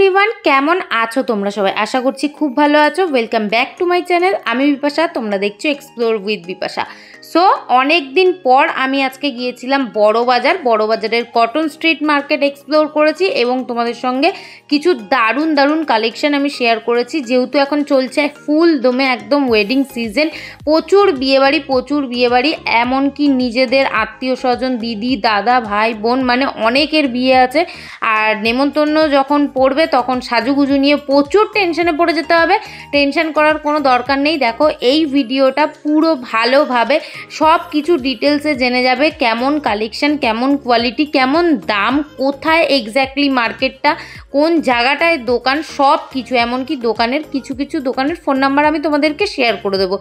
Everyone केमन आछो तोमरा सबाई आशा करछि खूब भालो आछो। Welcome back to my channel. आमी बिपाशा, तोमरा देखछो एक्सप्लोर उइथ बिपाशा। सो अनेक दिन पर आमी आजके गिয়েছিলাম বড় বাজারের কটন স্ট্রিট মার্কেট এক্সপ্লোর করেছি এবং তোমাদের সঙ্গে কিছু দারুণ দারুণ কালেকশন আমি শেয়ার করেছি। যেহেতু এখন চলছে ফুল দমে একদম ওয়েডিং সিজন, প্রচুর বিয়েবাড়ি এমনকি নিজেদের আত্মীয় স্বজন দিদি দাদা ভাই বোন মানে অনেকের বিয়ে আছে। আর নেমন্তন্ন যখন পড়বে তখন সাজুগুজু নিয়ে প্রচুর টেনশনে পড়ে যেতে হবে। টেনশন করার কোনো দরকার নেই। দেখো এই ভিডিওটা পুরো ভালোভাবে সব কিছু ডিটেলসে জেনে যাবে, কেমন কালেকশন, কেমন কোয়ালিটি, কেমন দাম, কোথায় এক্স্যাক্টলি মার্কেটটা, কোন জায়গাটায় দোকান, সব কিছু এমনকি দোকানের কিছু দোকানের ফোন নাম্বার আমি তোমাদেরকে শেয়ার করে দেবো।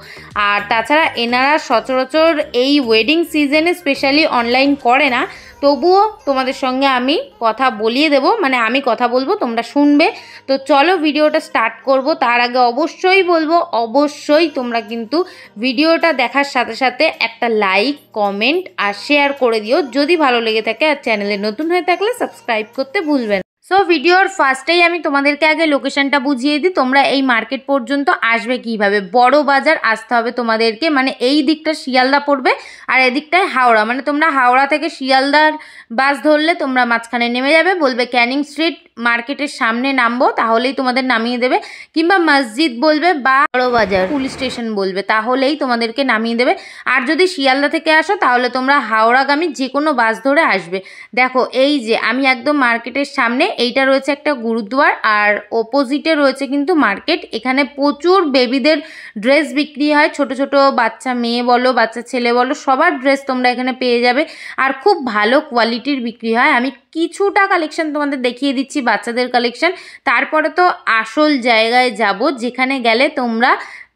আর তাছাড়া এনারা সচরাচর এই ওয়েডিং সিজনে স্পেশালি অনলাইন করে না, তবুও তোমাদের সঙ্গে আমি কথা বলিয়ে দেবো, মানে আমি কথা বলবো তোমরা শুনবে। তো চলো ভিডিওটা স্টার্ট করব। তার আগে অবশ্যই বলবো, অবশ্যই তোমরা কিন্তু ভিডিওটা দেখার সাথে সাথে একটা লাইক কমেন্ট আর শেয়ার করে দিও যদি ভালো লেগে থাকে। আর চ্যানেলে নতুন হয়ে থাকলে সাবস্ক্রাইব করতে ভুলবেন। সো ভিডিওর ফার্স্টেই আমি তোমাদেরকে আগে লোকেশনটা বুঝিয়ে দিই, তোমরা এই মার্কেট পর্যন্ত আসবে কিভাবে। বড় বাজার আসতে হবে তোমাদেরকে, মানে এই দিকটা শিয়ালদা পড়বে আর এদিকটায় হাওড়া, মানে তোমরা হাওড়া থেকে শিয়ালদার বাস ধরলে তোমরা মাঝখানে নেমে যাবে, বলবে ক্যানিং স্ট্রিট মার্কেটের সামনে নামবো, তাহলেই তোমাদের নামিয়ে দেবে। কিংবা মসজিদ বলবে বা বড় বাজার পুলিশ স্টেশন বলবে, তাহলেই তোমাদেরকে নামিয়ে দেবে। আর যদি শিয়ালদা থেকে আসো তাহলে তোমরা হাওড়াগামী যে কোনো বাস ধরে আসবে। দেখো এই যে আমি একদম মার্কেটের সামনে, এইটা রয়েছে একটা গুরুদ্বার আর অপোজিটে রয়েছে কিন্তু মার্কেট। এখানে প্রচুর বেবিদের ড্রেস বিক্রি হয়, ছোট ছোট বাচ্চা মেয়ে বলো বাচ্চা ছেলে বলো সবার ড্রেস তোমরা এখানে পেয়ে যাবে। আর খুব ভালো কোয়ালিটির বিক্রি হয়। আমি কিছুটা কালেকশন তোমাদের দেখিয়ে দিচ্ছি বাচ্চাদের কালেকশন, তারপরে তো আসল জায়গায় যাব যেখানে গেলে তোমরা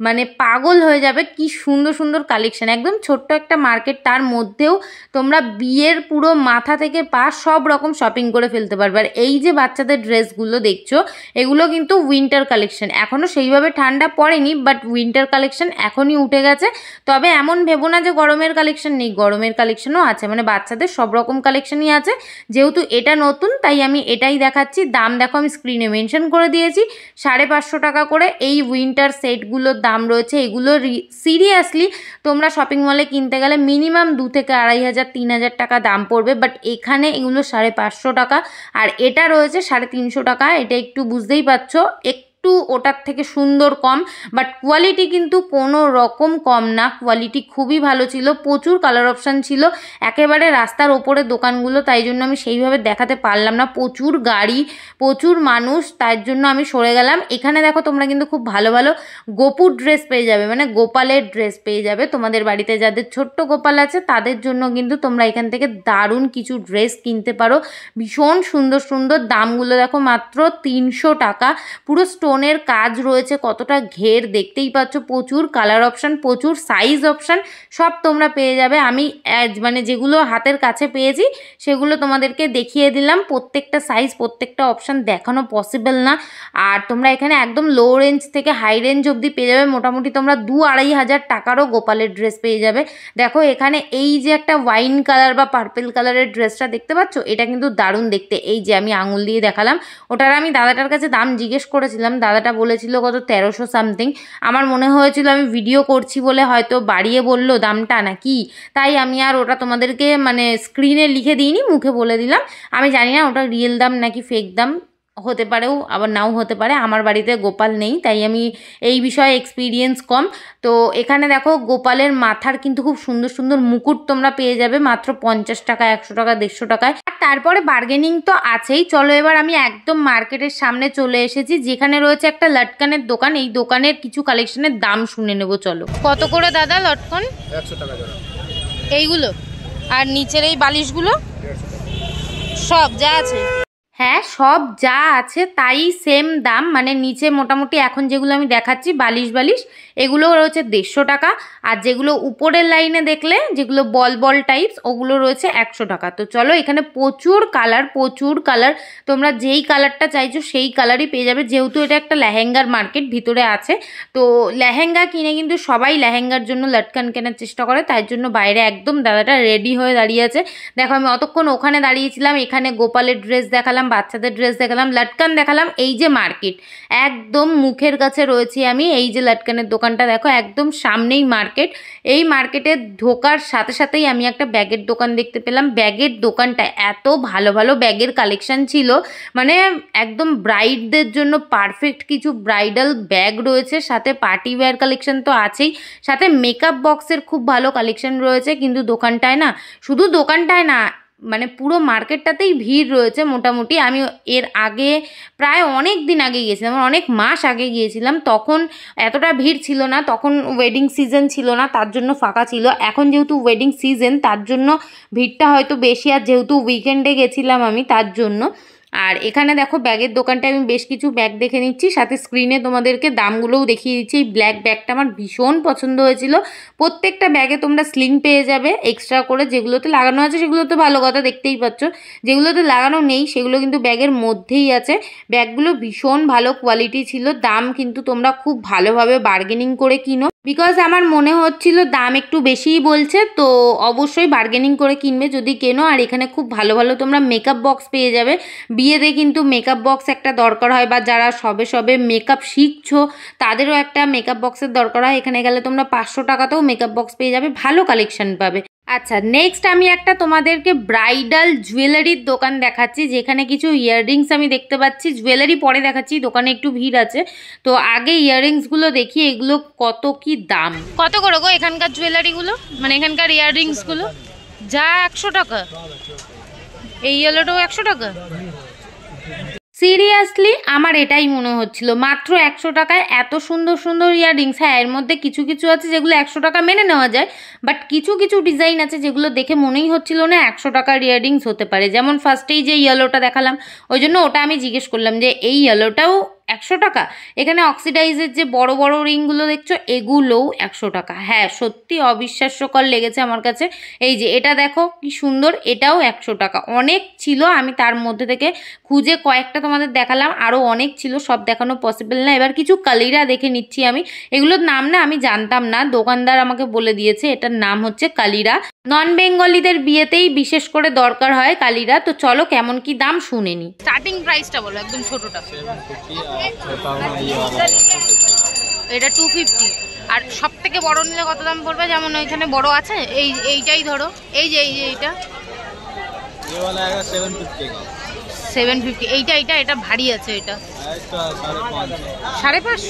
মানে পাগল হয়ে যাবে। কি সুন্দর সুন্দর কালেকশন, একদম ছোট্ট একটা মার্কেট, তার মধ্যেও তোমরা বিয়ের পুরো মাথা থেকে পা সব রকম শপিং করে ফেলতে পারবে। আর এই যে বাচ্চাদের ড্রেসগুলো দেখছো এগুলো কিন্তু উইন্টার কালেকশন, এখনও সেইভাবে ঠান্ডা পড়েনি, বাট উইন্টার কালেকশন এখনই উঠে গেছে। তবে এমন ভেবো না যে গরমের কালেকশন নেই, গরমের কালেকশনও আছে, মানে বাচ্চাদের সব রকম কালেকশনই আছে। যেহেতু এটা নতুন তাই আমি এটাই দেখাচ্ছি। দাম দেখো আমি স্ক্রিনে মেনশন করে দিয়েছি, 550 টাকা করে এই উইন্টার সেটগুলোর দাম রয়েছে। এগুলো সিরিয়াসলি তোমরা শপিং মলে কিনতে গেলে মিনিমাম 2 থেকে 2500 3000 টাকা দাম পড়বে, বাট এখানে এগুলো 550 টাকা আর এটা রয়েছে 350 টাকা। এটা একটু বুঝতেই পারছো একটু ওটার থেকে সুন্দর কম, বাট কোয়ালিটি কিন্তু কোনো রকম কম না, কোয়ালিটি খুবই ভালো ছিল। প্রচুর কালার অপশান ছিল, একেবারে রাস্তার ওপরে দোকানগুলো, তাই জন্য আমি সেইভাবে দেখাতে পারলাম না। প্রচুর গাড়ি প্রচুর মানুষ, তার জন্য আমি সরে গেলাম। এখানে দেখো তোমরা কিন্তু খুব ভালো ভালো গোপুর ড্রেস পেয়ে যাবে, মানে গোপালের ড্রেস পেয়ে যাবে। তোমাদের বাড়িতে যাদের ছোট্ট গোপাল আছে তাদের জন্য কিন্তু তোমরা এখান থেকে দারুণ কিছু ড্রেস কিনতে পারো, ভীষণ সুন্দর সুন্দর। দামগুলো দেখো মাত্র 300 টাকা। পুরো স্টোনের কাজ রয়েছে, কতটা ঘের দেখতেই পাচ্ছ। প্রচুর কালার অপশান, প্রচুর সাইজ অপশান সব তোমরা পেয়ে যাবে। আমি মানে যেগুলো হাতের কাছে পেয়েছি সেগুলো তোমাদেরকে দেখিয়ে দিলাম। প্রত্যেকটা সাইজ প্রত্যেকটা অপশান দেখানো পসিবল না। আর তোমরা এখানে একদম লো রেঞ্জ থেকে হাই রেঞ্জ অবধি পেয়ে যাবে। মোটামুটি তোমরা 2-2.5 হাজার টাকারও গোপালের ড্রেস পেয়ে যাবে। দেখো এখানে এই যে একটা ওয়াইন কালার বা পার্পেল কালারের ড্রেসটা দেখতে পাচ্ছ, এটা কিন্তু দারুণ দেখতে। এই যে আমি আঙুল দিয়ে দেখালাম, ওটার আমি দাদাটার কাছে দাম জিজ্ঞেস করেছিলাম, দাদাটা বলেছিল কত 1300 সামথিং। আমার মনে হয়েছিল আমি ভিডিও করছি বলে হয়তো বাড়িয়ে বললো দামটা নাকি, তাই আমি আর ওটা তোমাদেরকে মানে স্ক্রিনে লিখে দিইনি, মুখে বলে দিলাম। আমি জানি না ওটা রিয়েল দাম নাকি ফেক দাম, হতে পারেও আবার নাও হতে পারে। আমার বাড়িতে গোপাল নেই তাই আমি এই বিষয়ে এক্সপিরিয়েন্স কম। তো এখানে দেখো গোপালের মাথার কিন্তু খুব সুন্দর সুন্দর মুকুট তোমরা পেয়ে যাবে মাত্র 50 টাকা 100 টাকা 150 টাকায়। আর তারপরে বার্গেনিং তো আছেই। চলো এবার আমি একদম মার্কেটের সামনে চলে এসেছি, যেখানে রয়েছে একটা লটকানের দোকান। এই দোকানের কিছু কালেকশনের দাম শুনে নেব চলো। কত করে দাদা লটকন? 100 টাকা জোড়া এইগুলো, আর নিচের এই বালিশগুলো সব যা আছে? হ্যাঁ সব যা আছে তাই সেম দাম, মানে নিচে মোটামুটি এখন যেগুলো আমি দেখাচ্ছি বালিশ এগুলো রয়েছে 150 টাকা, আর যেগুলো উপরের লাইনে দেখলে যেগুলো বল টাইপস ওগুলো রয়েছে 100 টাকা। তো চলো এখানে প্রচুর কালার, তোমরা যেই কালারটা চাইছো সেই কালারই পেয়ে যাবে। যেহেতু এটা একটা লেহেঙ্গার মার্কেট ভিতরে আছে, তো লেহেঙ্গা কিনে কিন্তু সবাই লেহেঙ্গার জন্য লটকান কেনার চেষ্টা করে, তাই জন্য বাইরে একদম দাদাটা রেডি হয়ে দাঁড়িয়ে আছে। দেখো আমি অতক্ষণ ওখানে দাঁড়িয়েছিলাম, এখানে গোপালের ড্রেস দেখালাম, বাচ্চাদের ড্রেস দেখালাম, লটকান দেখালাম। এই যে মার্কেট, একদম মুখের কাছে রয়েছি আমি। এই যে লটকানের দোকানটা দেখো, একদম সামনেই মার্কেট। এই মার্কেটে ঢোকার সাথে সাথেই আমি একটা ব্যাগের দোকান দেখতে পেলাম। ব্যাগের দোকানটা এত ভালো ভালো ব্যাগের কালেকশন ছিল, মানে একদম ব্রাইডদের জন্য পারফেক্ট কিছু ব্রাইডাল ব্যাগ রয়েছে, সাথে পার্টি ওয়্যার কালেকশন তো আছেই, সাথে মেকআপ বক্সের খুব ভালো কালেকশন রয়েছে। কিন্তু দোকানটায় না, শুধু দোকানটায় না, মানে পুরো মার্কেটটাতেই ভিড় রয়েছে মোটামুটি। আমি এর আগে প্রায় অনেক দিন আগে গিয়েছিলাম, অনেক মাস আগে গিয়েছিলাম, তখন এতটা ভিড় ছিল না, তখন ওয়েডিং সিজন ছিল না, তার জন্য ফাঁকা ছিল। এখন যেহেতু ওয়েডিং সিজন, তার জন্য ভিড়টা হয়তো বেশি, আর যেহেতু উইকেন্ডে গেছিলাম আমি, তার জন্য। আর এখানে দেখো ব্যাগের দোকানটায় আমি বেশ কিছু ব্যাগ দেখে নিচ্ছি, সাথে স্ক্রিনে তোমাদেরকে দামগুলোও দেখিয়ে দিচ্ছি। এই ব্ল্যাক ব্যাগটা আমার ভীষণ পছন্দ হয়েছিল। প্রত্যেকটা ব্যাগে তোমরা স্লিং পেয়ে যাবে এক্সট্রা করে, যেগুলোতে লাগানো আছে সেগুলো তো ভালো কথা, দেখতেই পাচ্ছ। যেগুলোতে লাগানো নেই সেগুলো কিন্তু ব্যাগের মধ্যেই আছে। ব্যাগগুলো ভীষণ ভালো কোয়ালিটি ছিল। দাম কিন্তু তোমরা খুব ভালোভাবে বার্গেনিং করে কিনো, বিকজ আমার মনে হচ্ছিল দাম একটু বেশিই বলছে, তো অবশ্যই বার্গেনিং করে কিনবে যদি কেনো। আর এখানে খুব ভালো ভালো তোমরা মেকআপ বক্স পেয়ে যাবে। বিয়েতে কিন্তু মেকআপ বক্স একটা দরকার হয়, বা যারা সবে সবে মেকআপ শিখছো তাদেরও একটা মেকআপ বক্সের দরকার হয়। এখানে গেলে তোমরা 500 টাকাতেও মেকআপ বক্স পেয়ে যাবে, ভালো কালেকশন পাবে। আচ্ছা, নেক্সট আমি একটা তোমাদেরকে ব্রাইডাল জুয়েলারির দোকান দেখাচ্ছি, যেখানে কিছু ইয়াররিংস আমি দেখতে পাচ্ছি। জুয়েলারি পরে দেখাচ্ছি, দোকানে একটু ভিড় আছে, তো আগে ইয়াররিংসগুলো দেখি এগুলো কত কি দাম। কত করে গো এখানকার জুয়েলারিগুলো, মানে এখানকার ইয়াররিংসগুলো? যা 100 টাকা, এই ইয়েলোটাও 100 টাকা? সিরিয়াসলি আমার এটাই মনে হচ্ছিল, মাত্র 100 টাকায় এত সুন্দর সুন্দর ইয়াররিংস। হ্যাঁ, এর মধ্যে কিছু কিছু আছে যেগুলো 100 টাকা মেনে নেওয়া যায়, বাট কিছু কিছু ডিজাইন আছে যেগুলো দেখে মনেই হচ্ছিল না 100 টাকার ইয়াররিংস হতে পারে। যেমন ফার্স্টেই যে ইয়েলোটা দেখালাম, ওই জন্য ওটা আমি জিজ্ঞেস করলাম যে এই ইয়েলোটাও 100 টাকা? এখানে অক্সিডাইজের যে বড় বড় রিংগুলো দেখছো, এগুলোও 100 টাকা। হ্যাঁ, সত্যি অবিশ্বাস্যকর লেগেছে আমার কাছে। এই যে এটা দেখো কি সুন্দর, এটাও 100 টাকা। অনেক ছিল, আমি তার মধ্যে থেকে খুঁজে কয়েকটা তোমাদের দেখালাম, আরও অনেক ছিল, সব দেখানো পসিবল না। এবার কিছু কালিরা দেখে নিচ্ছি আমি। এগুলোর নাম না আমি জানতাম না, দোকানদার আমাকে বলে দিয়েছে এটার নাম হচ্ছে কালিরা। নন বেঙ্গলিদের বিয়েতেই বিশেষ করে দরকার হয় কালিরা। তো চলো কেমন কি দাম শুনে নি। স্টার্টিং প্রাইসটা বলো, একদম ছোটটা। এটা 250। আর সব থেকে বড় নিলে কত দাম পড়বে? যেমন ওইখানে বড় আছে, এইটাই ধরো, এই যে এইটা 750। এটা ভারী আছে, এটা 550।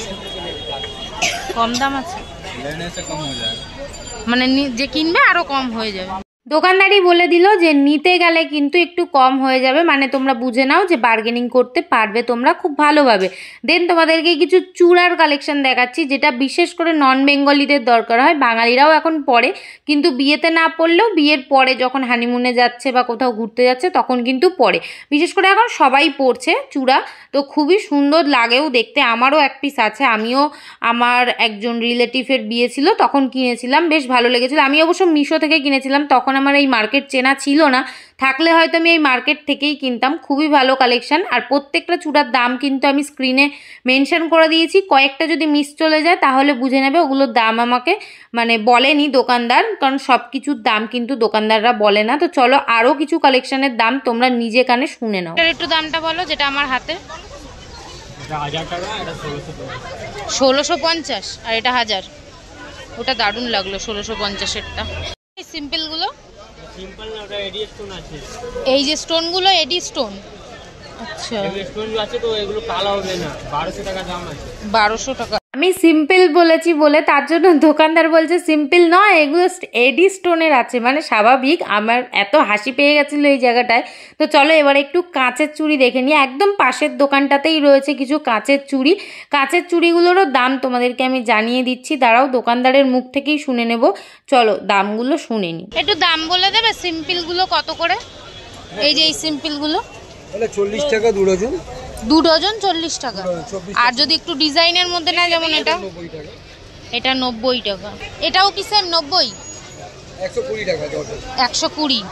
কম দাম আছে, মানে যে কিনবে আরো কম হয়ে যাবে। দোকানদারই বলে দিল যে নিতে গেলে কিন্তু একটু কম হয়ে যাবে, মানে তোমরা বুঝে নাও যে বার্গেনিং করতে পারবে তোমরা খুব ভালোভাবে। দেন তোমাদেরকে কিছু চূড়ার কালেকশন দেখাচ্ছি, যেটা বিশেষ করে নন বেঙ্গলিদের দরকার হয়। বাঙালিরাও এখন পরে, কিন্তু বিয়েতে না পরলেও বিয়ের পরে যখন হানিমুনে যাচ্ছে বা কোথাও ঘুরতে যাচ্ছে তখন কিন্তু পরে। বিশেষ করে এখন সবাই পরছে চূড়া, তো খুবই সুন্দর লাগেও দেখতে। আমারও এক পিস আছে, আমিও আমার একজন রিলেটিভের বিয়ে ছিল তখন কিনেছিলাম, বেশ ভালো লেগেছিল। আমি অবশ্য মিশো থেকে কিনেছিলাম, তখন আমার এই মার্কেট চেনা ছিল না, থাকলে হয়তো আমি এই মার্কেট থেকেই কিনতাম। খুবই ভালো কালেকশন। আর প্রত্যেকটা চূড়ার দাম কিন্তু আমি স্ক্রিনে মেনশন করে দিয়েছি, কয়েকটা যদি মিস চলে যায় তাহলে বুঝে নেবে ওগুলোর দাম আমাকে মানে বলেনি দোকানদার, কারণ সব কিছুর দাম কিন্তু দোকানদাররা বলে না। তো চলো আরও কিছু কালেকশনের দাম তোমরা নিজে কানে শুনে নাও। একটু দামটা বলো, যেটা আমার হাতে 1650 আর এটা 1000। ওটা দারুণ লাগলো 1650-এরটা। সিম্পল গুলো সিম্পল না, ওটা এডি স্টোন আছে। এই যে স্টোন গুলো এডি স্টোন, আচ্ছা এই স্টোন আছে তো এগুলো কালো হবে না। 1200 টাকা দাম আছে। 1200 টাকা। আমি সিম্পল বলেছি বলে তার জন্য দোকানদার বলছে সিম্পল নয়, এগুলো এডি স্টোনের আছে। মানে স্বাভাবিক, আমার এত হাসি পেয়ে গেছিলো এই জায়গাটায়। তো চলো এবার একটু কাঁচের চুড়ি দেখে নিই। একদম পাশের দোকানটাতেই রয়েছে কিছু কাঁচের চুড়ি। কাঁচের চুড়িগুলোরও দাম তোমাদেরকে আমি জানিয়ে দিচ্ছি, দাঁড়াও দোকানদারের মুখ থেকেই শুনে নেব। চলো দামগুলো শুনে নিই। একটু দাম বলে দেবে সিম্পলগুলো কত করে? এই যে এই সিম্পলগুলো 40 টাকা 2 ডজন। 2 ডজন 40 টাকা। আর যদি একটু ডিজাইনের মধ্যে না, যেমন এটা 90 টাকা। এটা 90 টাকা। এটাও কি সেম 90? 120 টাকা ডজন। 120।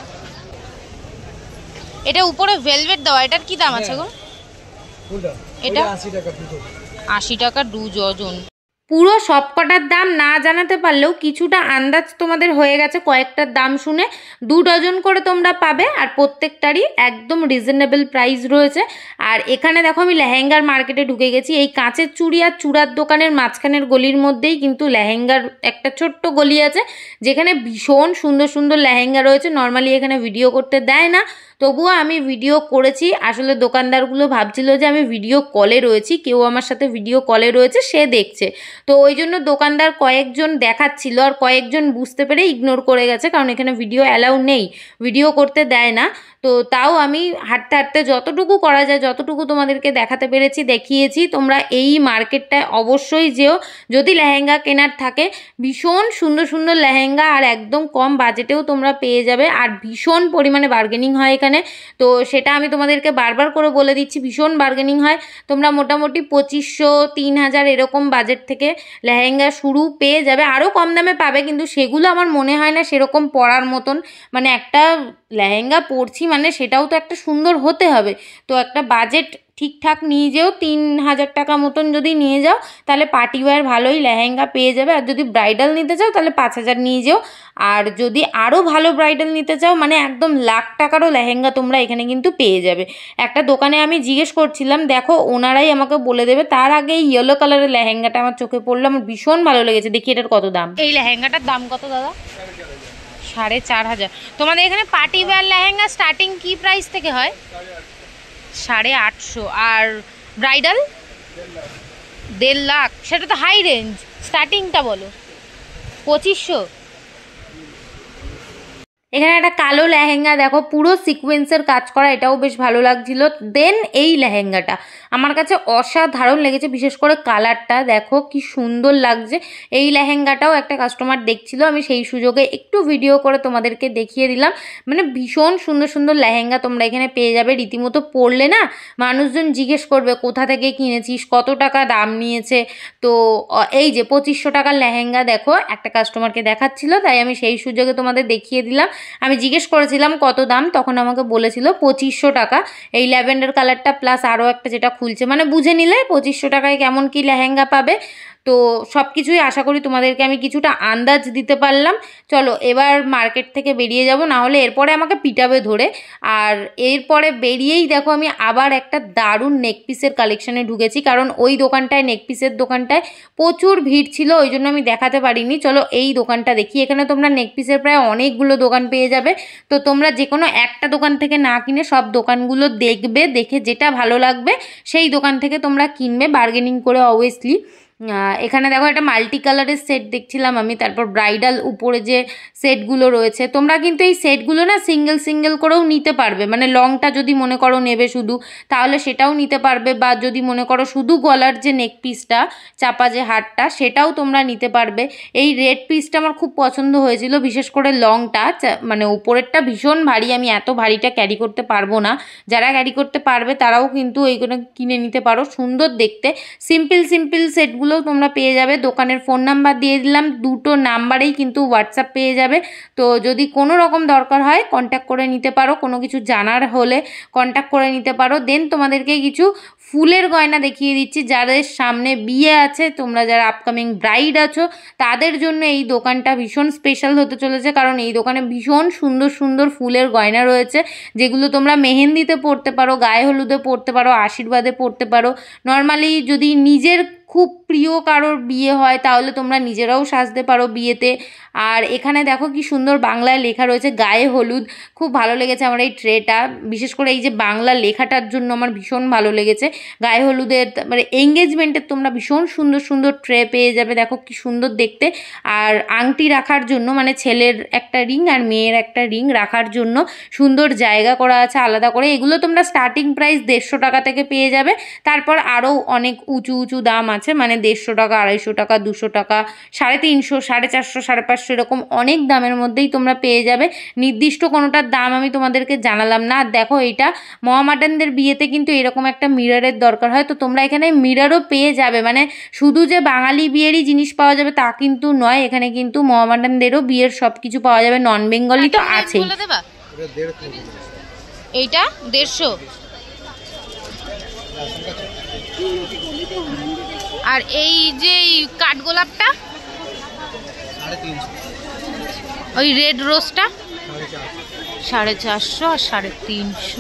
এটা উপরে ভেলভেট দেওয়া, এটার কি দাম আছে গো? কোনটা? এটা 80 টাকা 2 ডজন। 80 টাকা 2 ডজন। পুরো সবকটার দাম না জানাতে পারলেও কিছুটা আন্দাজ তোমাদের হয়ে গেছে, কয়েকটার দাম শুনে 2 ডজন করে তোমরা পাবে, আর প্রত্যেকটারই একদম রিজনেবল প্রাইস রয়েছে। আর এখানে দেখো আমি লেহেঙ্গার মার্কেটে ঢুকে গেছি। এই কাঁচের চুড়ি আর চূড়ার দোকানের মাঝখানের গলির মধ্যেই কিন্তু লেহেঙ্গার একটা ছোট্ট গলি আছে, যেখানে ভীষণ সুন্দর সুন্দর লেহেঙ্গা রয়েছে। নর্মালি এখানে ভিডিও করতে দেয় না, তবুও আমি ভিডিও করেছি। আসলে দোকানদারগুলো ভাবছিল যে আমি ভিডিও কলে রয়েছি, কেউ আমার সাথে ভিডিও কলে রয়েছে, সে দেখছে। তো ওই জন্য দোকানদার কয়েকজন দেখাচ্ছিল, আর কয়েকজন বুঝতে পেরে ইগনোর করে গেছে, কারণ এখানে ভিডিও অ্যালাউ নেই, ভিডিও করতে দেয় না। তো তাও আমি হাঁটতে হাঁটতে যতটুকু করা যায়, যতটুকু তোমাদেরকে দেখাতে পেরেছি দেখিয়েছি। তোমরা এই মার্কেটটায় অবশ্যই যেও যদি লেহেঙ্গা কেনার থাকে। ভীষণ সুন্দর সুন্দর লেহেঙ্গা আর একদম কম বাজেটেও তোমরা পেয়ে যাবে, আর ভীষণ পরিমাণে বার্গেনিং হয় এখানে। তো সেটা আমি তোমাদেরকে বারবার করে বলে দিচ্ছি, ভীষণ বার্গেনিং হয়। তোমরা মোটামুটি 2500 3000 এরকম বাজেট থেকে লেহেঙ্গা শুরু পেয়ে যাবে, আরও কম দামে পাবে, কিন্তু সেগুলো আমার মনে হয় না সেরকম পরার মতন। মানে একটা লেহেঙ্গা পরছি মানে সেটাও তো একটা সুন্দর হতে হবে। তো একটা বাজেট ঠিকঠাক নিয়ে যেও, 3000 টাকা মতন যদি নিয়ে যাও তাহলে পার্টি ওয়্যার ভালোই লেহেঙ্গা পেয়ে যাবে। আর যদি ব্রাইডাল নিতে চাও তাহলে 5000 নিয়ে যেও। আর যদি আরও ভালো ব্রাইডাল নিতে চাও, মানে একদম লাখ টাকারও লেহেঙ্গা তোমরা এখানে কিন্তু পেয়ে যাবে। একটা দোকানে আমি জিজ্ঞেস করছিলাম, দেখো ওনারাই আমাকে বলে দেবে। তার আগে এই ইয়েলো কালারের লেহেঙ্গাটা আমার চোখে পড়লো, আমার ভীষণ ভালো লেগেছে। দেখি এটার কত দাম। এই লেহেঙ্গাটার দাম কত দাদা? 4500। তোমাদের এখানে পার্টি ওয়্যার লেহেঙ্গা স্টার্টিং কি প্রাইস থেকে হয়? 850। আর ব্রাইডাল 1.5 লাখ, সেটা তো হাই রেঞ্জ। স্টার্টিংটা বলো। 2500। এখানে একটা কালো লেহেঙ্গা দেখো, পুরো সিকোয়েন্সের কাজ করা, এটাও বেশ ভালো লাগছিল। দেন এই লেহেঙ্গাটা আমার কাছে অসাধারণ লেগেছে, বিশেষ করে কালারটা দেখো কি সুন্দর লাগছে। এই লেহেঙ্গাটাও একটা কাস্টমার দেখছিল, আমি সেই সুযোগে একটু ভিডিও করে তোমাদেরকে দেখিয়ে দিলাম। মানে ভীষণ সুন্দর সুন্দর লেহেঙ্গা তোমরা এখানে পেয়ে যাবে। রীতিমতো পরলে না মানুষজন জিজ্ঞেস করবে কোথা থেকে কিনেছিস, কত টাকা দাম নিয়েছে। তো এই যে 2500 টাকার লেহেঙ্গা দেখো একটা কাস্টমারকে দেখাচ্ছিল, তাই আমি সেই সুযোগে তোমাদের দেখিয়ে দিলাম। আমি জিজ্ঞেস করেছিলাম কত দাম, তখন আমাকে বলেছিল 2500 টাকা। এই ল্যাভেন্ডার কালারটা প্লাস আরও একটা যেটা খুলছে, মানে বুঝে নিলে 2500 টাকায় কেমন কি লেহেঙ্গা পাবে। তো সব কিছুই আশা করি তোমাদেরকে আমি কিছুটা আন্দাজ দিতে পারলাম। চলো এবার মার্কেট থেকে বেরিয়ে যাব, না হলে এরপরে আমাকে পিটাবে ধরে। আর এরপরে বেরিয়েই দেখো আমি আবার একটা দারুণ নেকপিসের কালেকশানে ঢুকেছি, কারণ ওই দোকানটায় নেকপিসের দোকানটায় প্রচুর ভিড় ছিল, ওই জন্য আমি দেখাতে পারিনি। চলো এই দোকানটা দেখি। এখানে তোমরা নেকপিসের প্রায় অনেকগুলো দোকান পেয়ে যাবে। তো তোমরা যে কোনো একটা দোকান থেকে না কিনে সব দোকানগুলো দেখবে, দেখে যেটা ভালো লাগবে সেই দোকান থেকে তোমরা কিনবে, বার্গেনিং করে অবভিয়াসলি। এখানে দেখো একটা মাল্টি কালারের সেট দেখছিলাম আমি। তারপর ব্রাইডাল উপরে যে সেটগুলো রয়েছে, তোমরা কিন্তু এই সেটগুলো না সিঙ্গেল সিঙ্গেল করেও নিতে পারবে। মানে লংটা যদি মনে করো নেবে শুধু, তাহলে সেটাও নিতে পারবে। বা যদি মনে করো শুধু গলার যে নেক পিসটা, চাপা যে হারটা, সেটাও তোমরা নিতে পারবে। এই রেড পিসটা আমার খুব পছন্দ হয়েছিল, বিশেষ করে লংটা, মানে উপরেরটা ভীষণ ভারী, আমি এত ভারীটা ক্যারি করতে পারবো না। যারা ক্যারি করতে পারবে তারাও কিন্তু এইগুলো কিনে নিতে পারো, সুন্দর দেখতে। সিম্পল সিম্পল সেটগুলো তোমরা পেয়ে যাবে। দোকানের ফোন নাম্বার দিয়ে দিলাম, দুটো নাম্বারেই কিন্তু হোয়াটসঅ্যাপ পেয়ে যাবে। তো যদি কোনো রকম দরকার হয় কন্ট্যাক্ট করে নিতে পারো, কোনো কিছু জানার হলে কন্ট্যাক্ট করে নিতে পারো। দেন তোমাদেরকে কিছু ফুলের গয়না দেখিয়ে দিচ্ছি। যাদের সামনে বিয়ে আছে, তোমরা যারা আপকামিং ব্রাইড আছো, তাদের জন্য এই দোকানটা ভীষণ স্পেশাল হতে চলেছে, কারণ এই দোকানে ভীষণ সুন্দর সুন্দর ফুলের গয়না রয়েছে, যেগুলো তোমরা মেহেন্দিতে পরতে পারো, গায়ে হলুদে পরতে পারো, আশীর্বাদে পরতে পারো। নর্মালি যদি নিজের খুব প্রিয় কারোর বিয়ে হয় তাহলে তোমরা নিজেরাও সাজতে পারো বিয়েতে। আর এখানে দেখো কি সুন্দর বাংলায় লেখা রয়েছে গায়ে হলুদ। খুব ভালো লেগেছে আমার এই ট্রেটা, বিশেষ করে এই যে বাংলা লেখাটার জন্য আমার ভীষণ ভালো লেগেছে। গায়ে হলুদের মানে এঙ্গেজমেন্টের তোমরা ভীষণ সুন্দর সুন্দর ট্রে পেয়ে যাবে, দেখো কি সুন্দর দেখতে। আর আংটি রাখার জন্য, মানে ছেলের একটা রিং আর মেয়ের একটা রিং রাখার জন্য সুন্দর জায়গা করা আছে আলাদা করে। এগুলো তোমরা স্টার্টিং প্রাইস 150 টাকা থেকে পেয়ে যাবে। তারপর আরও অনেক উঁচু উঁচু দাম আছে, মানে 150 টাকা, 250 টাকা, 200 টাকা, 350, 450, 550 এরকম অনেক দামের মধ্যেই তোমরা পেয়ে যাবে। নির্দিষ্ট কোনোটার দাম আমি তোমাদেরকে জানালাম না। আর দেখো এটা মহামাডানদের বিয়েতে কিন্তু এরকম একটা মিররের দরকার হয়, তো তোমরা এখানে মিররও পেয়ে যাবে। মানে শুধু যে বাঙালি বিয়েরই জিনিস পাওয়া যাবে তা কিন্তু নয়, এখানে কিন্তু মহামাডানদেরও বিয়ের সব কিছু পাওয়া যাবে। নন বেঙ্গলি তো আছেই। এইটা 150। আর এই যে কাঠগোলাপটা, ওই রেড রোজটা 450 আর 350,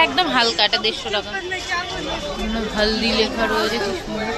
একদম হালকা, এটা 150 টাকা। হলদি লেখা রয়েছে কি সুন্দর।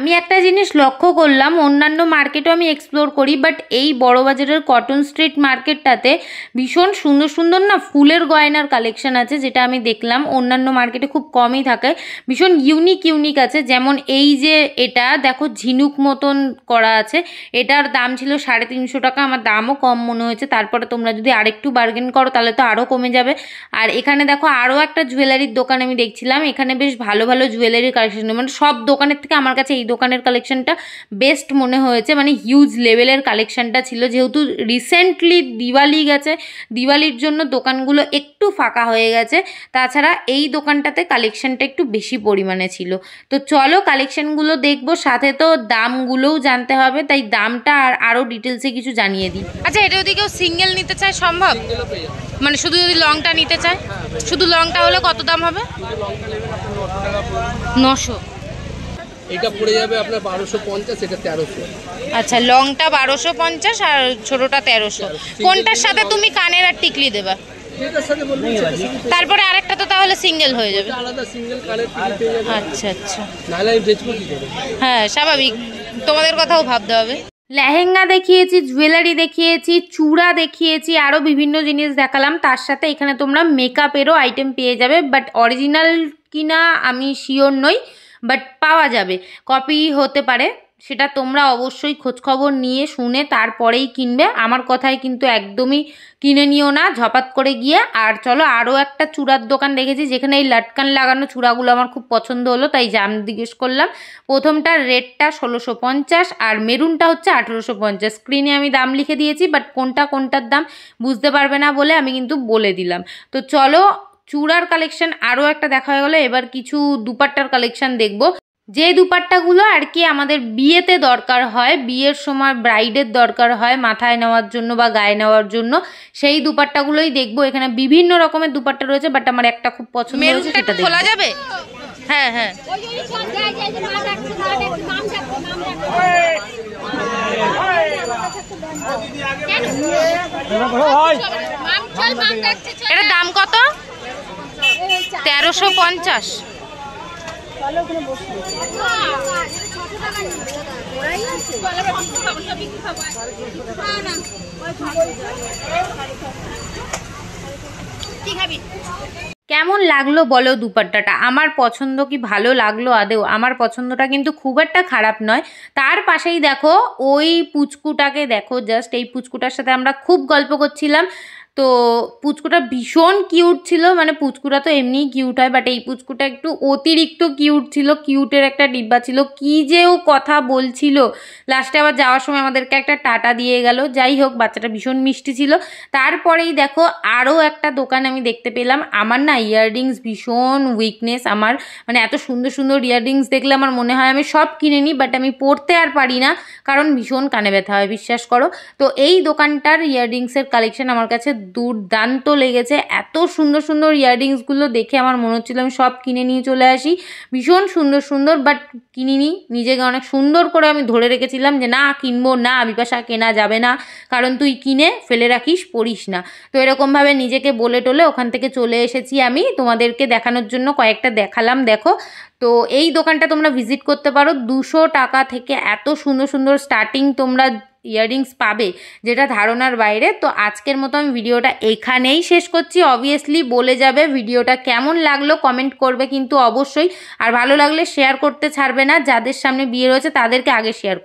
আমি একটা জিনিস লক্ষ্য করলাম, অন্যান্য মার্কেটও আমি এক্সপ্লোর করি, বাট এই বড়বাজারের কটন স্ট্রিট মার্কেটটাতে ভীষণ সুন্দর সুন্দর না ফুলের গয়নার কালেকশন আছে, যেটা আমি দেখলাম অন্যান্য মার্কেটে খুব কমই থাকে। ভীষণ ইউনিক আছে। যেমন এই যে এটা দেখো ঝিনুক মতন করা আছে, এটার দাম ছিল 350 টাকা। আমার দামও কম মনে হয়েছে। তারপরে তোমরা যদি আরেকটু বার্গেন করো তাহলে তো আরও কমে যাবে। আর এখানে দেখো আরও একটা জুয়েলারির দোকান আমি দেখছিলাম, এখানে বেশ ভালো ভালো জুয়েলারির কালেকশন, মানে সব দোকানের থেকে আমার কাছে এই দোকানের কালেকশনটা বেস্ট মনে হয়েছে। মানে হিউজ লেভেলের কালেকশনটা ছিল, যেহেতু রিসেন্টলি দিওয়ালি গেছে, দিওয়ালির জন্য দোকানগুলো একটু ফাঁকা হয়ে গেছে। তাছাড়া এই দোকানটাতে কালেকশনটা একটু বেশি পরিমাণে ছিল। তো চলো কালেকশনগুলো দেখবো, সাথে তো দামগুলোও জানতে হবে, তাই দামটা আর আরও ডিটেলসে কিছু জানিয়ে দিই। আচ্ছা, এটা যদি কেউ সিঙ্গেল নিতে চায় সম্ভব? মানে শুধু যদি লংটা নিতে চায়, শুধু লংটা হলে কত দাম হবে? 900। এটা পড়ে যাবে আপনার 1250, এটা 1300। আচ্ছা, লংটা 1250 আর ছোটটা 1300। কোনটার সাথে তুমি কানের আর টিকলি দেবা? তারপরে আরেকটা তো তাহলে সিঙ্গেল হয়ে যাবে, আলাদা সিঙ্গেল কানের টিকলি পেয়ে যাবে। আচ্ছা, নাহলে আমি বেচবো কি করে? হ্যাঁ স্বাভাবিক, তোমাদের কথাও ভাবতে হবে। লেহেঙ্গা দেখিয়েছি, জুয়েলারি দেখিয়েছি, চূড়া দেখিয়েছি, আরও বিভিন্ন জিনিস দেখালাম। তার সাথে এখানে তোমরা মেকআপেরও আইটেম পেয়ে যাবে, বাট অরিজিনাল কিনা আমি শিওর নই, বাট পাওয়া যাবে। কপি হতে পারে, সেটা তোমরা অবশ্যই খোঁজখবর নিয়ে শুনে তারপরেই কিনবে। আমার কথায় কিন্তু একদমই কিনে নিও না ঝপাত করে গিয়ে। আর চলো আরও একটা চূড়ার দোকান দেখেছি, যেখানে এই লাটকান লাগানো চূড়াগুলো আমার খুব পছন্দ হলো, তাই দাম জিজ্ঞেস করলাম। প্রথমটা রেডটা 1650 আর মেরুনটা হচ্ছে 1850। স্ক্রিনে আমি দাম লিখে দিয়েছি, বাট কোনটার দাম বুঝতে পারবে না বলে আমি কিন্তু বলে দিলাম। তো চলো চূড়ার কালেকশন আরও একটা দেখা হয়ে গেলো, এবার কিছু দুপাট্টার কালেকশন দেখবো। যে দুপাট্টাগুলো আর কি আমাদের বিয়েতে দরকার হয়, বিয়ের সময় ব্রাইডের দরকার হয় মাথায় নেওয়ার জন্য বা গায়ে নেওয়ার জন্য, সেই দুপাট্টাগুলোই দেখবো। এখানে বিভিন্ন রকমের দুপাট্টা রয়েছে, বাট আমার একটা খুব পছন্দ হয়েছে, সেটা খোলা যাবে। হ্যাঁ হ্যাঁ, এটার দাম কত? 1350। কেমন লাগলো বলো দুপাট্টাটা? আমার পছন্দ কি ভালো লাগলো আদেও? আমার পছন্দটা কিন্তু খুব একটা খারাপ নয়। তার পাশেই দেখো ওই পুচকুটাকে দেখো, জাস্ট এই পুচকুটার সাথে আমরা খুব গল্প করছিলাম। তো পুচকুটা ভীষণ কিউট ছিল, মানে পুচকুটা তো এমনিই কিউট হয়, বাট এই পুচকুটা একটু অতিরিক্ত কিউট ছিল। কিউটের একটা ডিব্বা ছিল, কি যে ও কথা বলছিল। লাস্টে আবার যাওয়ার সময় আমাদেরকে একটা টাটা দিয়ে গেল। যাই হোক, বাচ্চাটা ভীষণ মিষ্টি ছিল। তারপরেই দেখো আরও একটা দোকান আমি দেখতে পেলাম। আমার না ইয়াররিংস ভীষণ উইকনেস, আমার মানে এত সুন্দর সুন্দর ইয়াররিংস দেখলে আমার মনে হয় আমি সব কিনে নিই, বাট আমি পরতে আর পারি না, কারণ ভীষণ কানে ব্যথা হয়, বিশ্বাস করো। তো এই দোকানটার ইয়াররিংসের কালেকশন আমার কাছে দুর্দান্ত লেগেছে। এত সুন্দর সুন্দর ইয়াররিংসগুলো দেখে আমার মনে হচ্ছিল আমি সব কিনে নিয়ে চলে আসি। ভীষণ সুন্দর সুন্দর, বাট কিনিনি। নিজেকে অনেক সুন্দর করে আমি ধরে রেখেছিলাম যে না কিনবো না, বিপাশা কেনা যাবে না, কারণ তুই কিনে ফেলে রাখিস, পড়িস না। তো এরকমভাবে নিজেকে বলে টলে ওখান থেকে চলে এসেছি আমি। তোমাদেরকে দেখানোর জন্য কয়েকটা দেখালাম, দেখো। তো এই দোকানটা তোমরা ভিজিট করতে পারো। 200 টাকা থেকে এত সুন্দর সুন্দর স্টার্টিং তোমরা ইয়াররিংস পাবে, যেটা ধারণার বাইরে। তো আজকের মতো আমি ভিডিওটা এখানেই শেষ করছি। অবভিয়াসলি বলে যাবে ভিডিওটা কেমন লাগলো, কমেন্ট করবে কিন্তু অবশ্যই। আর ভালো লাগলে শেয়ার করতে ছাড়বে না, যাদের সামনে বিয়ে রয়েছে তাদেরকে আগে শেয়ার